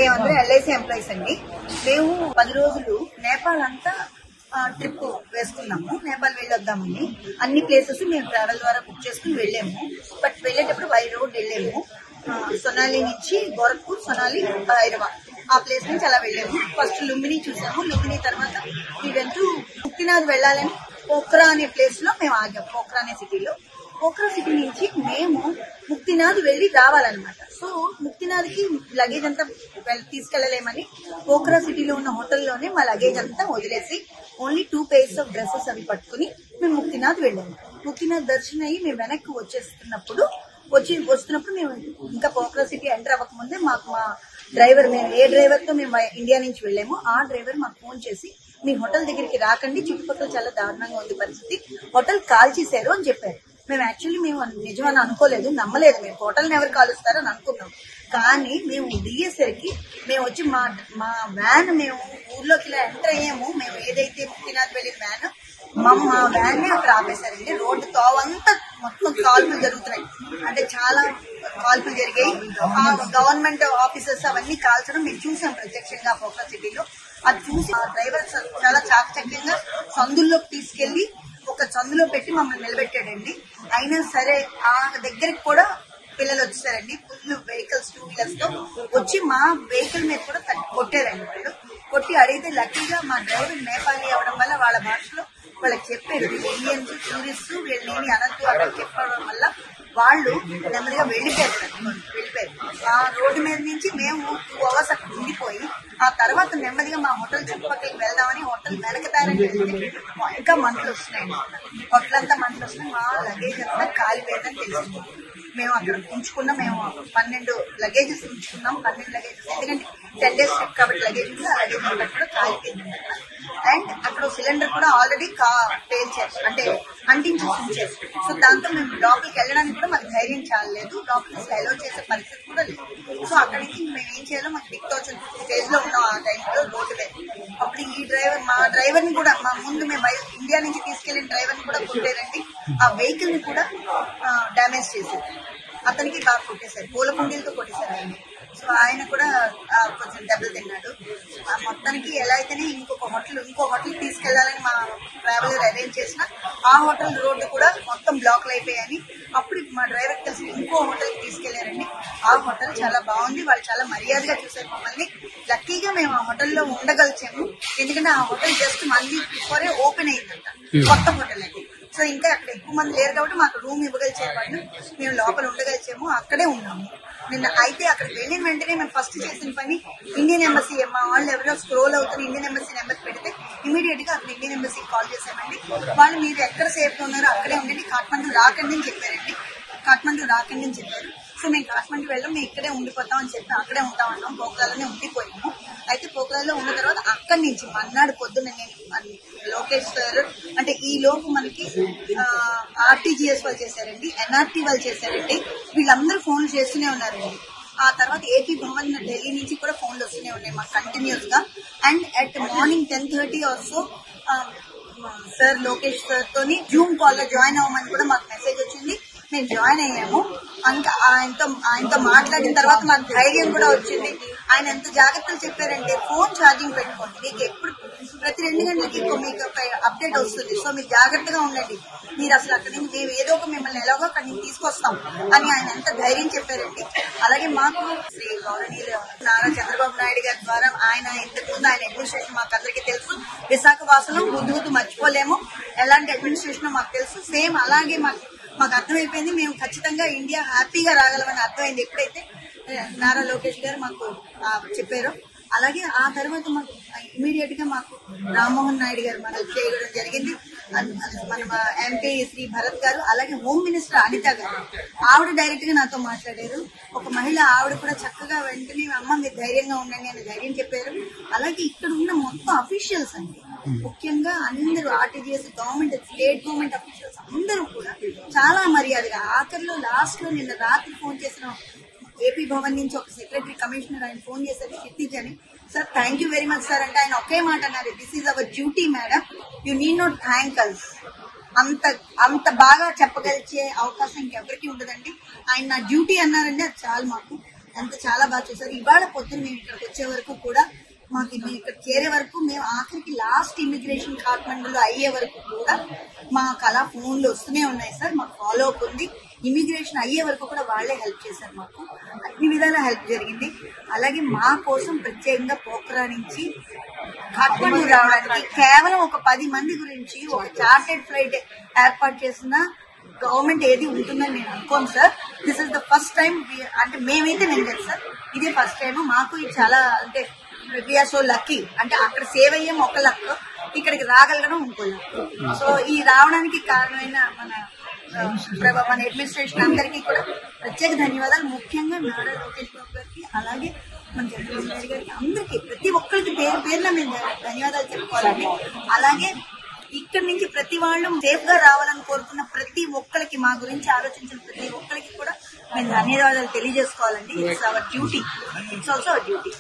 మేమందరం LIC employees అండి. మేము 10 రోజులు నేపాల్ అంతా ట్రిప్ వేసుకున్నాము. నేపాల్ వెళ్ళొద్దామని అన్ని ప్లేసెస్ మేము ట్రావెల్ ద్వారా బుక్ చేసుకుని వెళ్ళాము. బట్ వెళ్ళేటప్పుడు బై రోడ్ వెళ్ళాము. సొనాలి నుంచి గోరఖ్పూర్, సొనాలి, భైరవ ఆ ప్లేస్ నుంచి అలా వెళ్ళాము. ఫస్ట్ లుంబిని చూసాము. లుంబిని తర్వాత ఈవెంట్ ముక్తినాథ్ వెళ్ళాలని పోఖ్రా అనే ప్లేస్ లో మేము ఆగాము. పోఖ్రా అనే సిటీలో. పోఖ్రా సిటీ నుంచి మేము ముక్తినాథ్ వెళ్లి రావాలన్నమాట. సో ముక్తినాథ్ కి లగేజ్ అంతా తీసుకెళ్లలేమని పోఖ్రా సిటీలో ఉన్న హోటల్లోనే మా లగేజ్ అంతా వదిలేసి ఓన్లీ 2 pairs ఆఫ్ డ్రెస్సెస్ అవి పట్టుకుని మేము ముక్తినాథ్ వెళ్ళాము. ముక్తినాథ్ దర్శనం అయ్యి మేము వెనక్కి వస్తున్నప్పుడు మేము ఇంకా పోఖ్రా సిటీ ఎంటర్ అవ్వకముందే మాకు మా డ్రైవర్, మేము ఏ డ్రైవర్ తో మేము ఇండియా నుంచి వెళ్ళామో ఆ డ్రైవర్ మాకు ఫోన్ చేసి మీ హోటల్ దగ్గరికి రాకండి, చుట్టుపక్కల చాలా దారుణంగా ఉంది పరిస్థితి, హోటల్ కాల్చేశారు అని చెప్పారు. మేము యాక్చువల్లీ నిజమని అనుకోలేదు, నమ్మలేదు. మేము హోటల్ని ఎవరు కాలుస్తారని అనుకున్నాం. కానీ మేము దిగేసరికి మేము వచ్చి మా వ్యాన్ మేము ఊర్లోకి ఇలా ఎంటర్ అయ్యాము. మేము ఏదైతే ముక్తినాథ్ వెళ్ళిన వ్యాన్ మా వ్యాన్ ని అక్కడ ఆపేశారండి. రోడ్డు తోవంతా మొత్తం కాల్పులు జరుగుతున్నాయి. అంటే చాలా కాల్పులు జరిగాయి. ఆ గవర్నమెంట్ ఆఫీసర్స్ అవన్నీ కాల్చడం మేము చూసాం ప్రత్యక్షంగా పోఖ్రా సిటీలో. అది చూసి ఆ డ్రైవర్ చాలా చాకచక్యంగా సందుల్లోకి తీసుకెళ్లి ఒక సందులో పెట్టి మమ్మల్ని నిలబెట్టాడండి. అయినా సరే ఆ దగ్గరికి కూడా పిల్లలు వచ్చేసారండి. ఫుల్ వెహికల్స్ 2 wheelers తో వచ్చి మా వెహికల్ మీద కూడా కొట్టారండి. వాళ్ళు కొట్టి అడిగితే లక్కీగా మా డ్రైవర్ నేపాలీ అవడం వల్ల వాళ్ళ భాషలో వాళ్ళకి చెప్పారు, ఇండియన్స్ టూరిస్ట్ వీళ్ళని అనద్దు అక్కడ చెప్పడం వల్ల వాళ్ళు నెమ్మదిగా వెళ్ళిపోయారు. ఆ రోడ్డు మీద నుంచి మేము 2 hours అక్కడ ఉండిపోయి ఆ తర్వాత నెమ్మదిగా మా హోటల్ చుట్టుపక్కలకి వెళ్దామని హోటల్ వెనకదారని వెళ్తే ఇంకా మంటలు వస్తున్నాయండి. హోటల్ మంటలు వస్తున్నాయి. మా లగేజ్ అంతా కాలిపోయిందని తెలిసింది. మేము అక్కడ ఉంచుకున్నాం. మేము 12 లగేజెస్ ఉంచుకున్నాం. 12 లగేజెస్ ఎందుకంటే 10 days ట్రిప్ కాబట్టి లగేజ్ ఉంది. ఆ లగేజ్ అంతా కూడా కాలిపోయింది. అండ్ అక్కడ సిలిండర్ కూడా ఆల్రెడీ పేల్చారు, అంటే అంటించేసి ఉంచారు. సో దాంతో మేము లోపలికి వెళ్ళడానికి కూడా మాకు ధైర్యం చాలలేదు. లోపలికి అలౌ చేసే పరిస్థితి కూడా లేదు. సో అక్కడి నుంచి మేము ఏం చేయాలో మాకు దిక్తోచిన స్టేజ్ లో ఉన్నాం. ఆ టైంలో రోడ్డు లేదు. అప్పుడు ఈ డ్రైవర్, మా డ్రైవర్ ని కూడా మా ముందు మేము ఇండియా నుంచి తీసుకెళ్లిన డ్రైవర్ ని కూడా కొట్టారండి. ఆ వెహికల్ ని కూడా డ్యామేజ్ చేశారు. అతనికి బాగా కొట్టేశారు, పూల కుండీలతో కొట్టేశారు ఆయన. సో ఆయన కూడా కొంచెం దెబ్బలు తిన్నాడు. మొత్తానికి ఎలా అయితేనే ఇంకో హోటల్ తీసుకెళ్లాలని మా ట్రావెలర్ అరేంజ్ చేసిన ఆ హోటల్ రోడ్డు కూడా మొత్తం బ్లాక్లు అయిపోయాయని అప్పుడు మా డ్రైవర్ కలిసి ఇంకో హోటల్ తీసుకెళ్లారండి. ఆ హోటల్ చాలా బాగుంది. వాళ్ళు చాలా మర్యాదగా చూశారు మమ్మల్ని. లక్కీగా మేము ఆ హోటల్లో ఉండగలిచాము. ఎందుకంటే ఆ హోటల్ జస్ట్ మళ్ళీ బిఫోరే ఓపెన్ అయిందంట, కొత్త హోటల్ అది. సో ఇంకా అక్కడ ఎక్కువ మంది లేరు కాబట్టి మాకు రూమ్ ఇవ్వగలిచారు వాళ్ళు. మేము లోపల ఉండగలిచాము, అక్కడే ఉన్నాము నిన్న. అయితే అక్కడికి వెళ్ళిన వెంటనే మేము ఫస్ట్ చేసిన పని ఇండియన్ ఎంబసీ, మా వాళ్ళు ఎవరో స్క్రోల్ అవుతున్న ఇండియన్ ఎంబసీ నెంబర్ పెడితే ఇమీడియట్ గా అక్కడ ఇండియన్ ఎంబసీకి కాల్ చేశామండి. వాళ్ళు మీరు ఎక్కడ సేఫ్ గా ఉన్నారో అక్కడే ఉండండి, కాఠ్మండూ రాకండి అని చెప్పారండి. సో మేము కాఠ్మండూ వెళ్ళాం, మేము ఇక్కడే ఉండిపోతాం అని చెప్పి అక్కడే ఉంటామన్నాం. పోఖ్రాలోనే ఉండిపోయాము. అయితే పోఖ్రాలో ఉన్న తర్వాత అక్కడి నుంచి మన్నాడు పొద్దున్న నేను లోకేష్ సార్ అంటే ఈ లోపు మనకి ఆర్టీజీఎస్ వాళ్ళు చేశారండి, ఎన్ఆర్టీ వాళ్ళు చేశారండి. వీళ్ళందరూ ఫోన్లు చేస్తూనే ఉన్నారండి. ఆ తర్వాత ఏపీ భవన్ ఢిల్లీ నుంచి కూడా ఫోన్లు వస్తూనే ఉన్నాయి మాకు కంటిన్యూస్ గా. And at morning 10:30 also sir Lokesh sir తోని జూమ్ కాల్ లో జాయిన్ అవ్వమని కూడా మాకు మెసేజ్ వచ్చింది. మేము జాయిన్ అయ్యాము. ఇంకా ఆయనతో మాట్లాడిన తర్వాత మాకు ధైర్యం కూడా వచ్చింది. ఆయన ఎంత జాగ్రత్తలు చెప్పారంటే ఫోన్ ఛార్జింగ్ పెట్టుకోండి, మీకు ఎప్పుడు ప్రతి 2 గంటలకి మీకు ఒక అప్డేట్ వస్తుంది. సో మీరు జాగ్రత్తగా ఉండండి, మీరు అసలు అక్కడి నుంచి మేము ఏదో ఒక మిమ్మల్ని ఎలాగో అక్కడి నుంచి తీసుకొస్తాం అని ఆయన ఎంత ధైర్యం చెప్పారండి. అలాగే మాకు శ్రీ గౌరవనీయులు నారా చంద్రబాబు నాయుడు గారి ద్వారా ఆయన ఇంతకుముందు ఆయన అడ్మినిస్ట్రేషన్ మాకు అందరికీ తెలుసు. విశాఖ వాసులు ముందు మర్చిపోలేము, ఎలాంటి అడ్మినిస్ట్రేషన్ మాకు తెలుసు. సేమ్ అలాగే మాకు అర్థమైపోయింది. మేము ఖచ్చితంగా ఇండియా హ్యాపీగా రాగలమని అర్థమైంది ఎప్పుడైతే నారా లోకేష్ గారు మాకు చెప్పారో. అలాగే ఆ తర్వాత మాకు ఇమీడియట్ గా మాకు రామ్మోహన్ నాయుడు గారు మనకు చేయడం జరిగింది. మన ఎంపీ శ్రీ భరత్ గారు, అలాగే హోమ్ మినిస్టర్ అనిత గారు, ఆవిడ డైరెక్ట్ గా నాతో మాట్లాడారు. ఒక మహిళ, ఆవిడ కూడా చక్కగా వెంటనే అమ్మ మీరు ధైర్యంగా ఉండండి అని ధైర్యం చెప్పారు. అలాగే ఇక్కడ ఉన్న మొత్తం అఫీషియల్స్ అండి, ముఖ్యంగా అందరూ RTGS government, state government officials అందరూ కూడా చాలా మర్యాదగా. ఆఖరిలో లాస్ట్ లో నిన్న రాత్రి ఫోన్ చేసిన ఏపీ భవన్ నుంచి ఒక సెక్రటరీ కమిషనర్ ఆయన ఫోన్ చేశారు, క్షితిజ్ అని. Sir thank you very much sir అంటే ఆయన ఒకే మాట అన్నారు, this is our duty madam, you need not thank us. అంత బాగా చెప్పగలిచే అవకాశం ఇంకెవరికి ఉండదండి. ఆయన నా డ్యూటీ అన్నారండి, అది చాలు మాకు. అంత చాలా బాగా చూసారు. ఇవాళ పొద్దున్న మేము ఇక్కడికి వచ్చే వరకు కూడా మాకు మేము ఇక్కడ చేరే వరకు మేము ఆఖరికి లాస్ట్ ఇమిగ్రేషన్ కాఠ్మండూలో అయ్యే వరకు కూడా మాకు అలా ఫోన్లు వస్తూనే ఉన్నాయి సార్. మాకు ఫాలో అప్ ఉంది. ఇమిగ్రేషన్ అయ్యే వరకు కూడా వాళ్లే హెల్ప్ చేశారు. మాకు అన్ని విధాలా హెల్ప్ జరిగింది. అలాగే మా కోసం ప్రత్యేకంగా పోఖ్రా నుంచి కాఠ్మండూ రావడానికి కేవలం ఒక 10 మంది గురించి ఒక చార్టెడ్ ఫ్లైట్ ఏర్పాటు చేసిన గవర్నమెంట్ ఏది ఉంటుందని నేను అనుకోను sir. This is the first time. అంటే మేమైతే నేను తెలుసు సార్, ఇదే ఫస్ట్ టైం మాకు. ఇది చాలా అంటే వీఆర్ సో లక్కీ. అంటే అక్కడ సేవ్ అయ్యాం ఒక లక్, ఇక్కడికి రాగలగడం ఇంకో లక్. సో ఈ రావడానికి కారణమైన మన అడ్మినిస్ట్రేషన్ అందరికీ కూడా ప్రత్యేక ధన్యవాదాలు. ముఖ్యంగా నారా లోకేష్ బాబు గారికి, అలాగే మన జగన్మోహన్ రెడ్డి గారికి, అందరికీ ప్రతి ఒక్కరికి పేరు పేరున మేము ధన్యవాదాలు చెప్పుకోవాలండి. అలాగే ఇక్కడ నుంచి ప్రతి వాళ్ళు సేఫ్ గా రావాలని కోరుకున్న ప్రతి ఒక్కరికి, మా గురించి ఆలోచించిన ప్రతి ఒక్కరికి కూడా మేము ధన్యవాదాలు తెలియజేసుకోవాలండి. It's our duty. It's also our duty.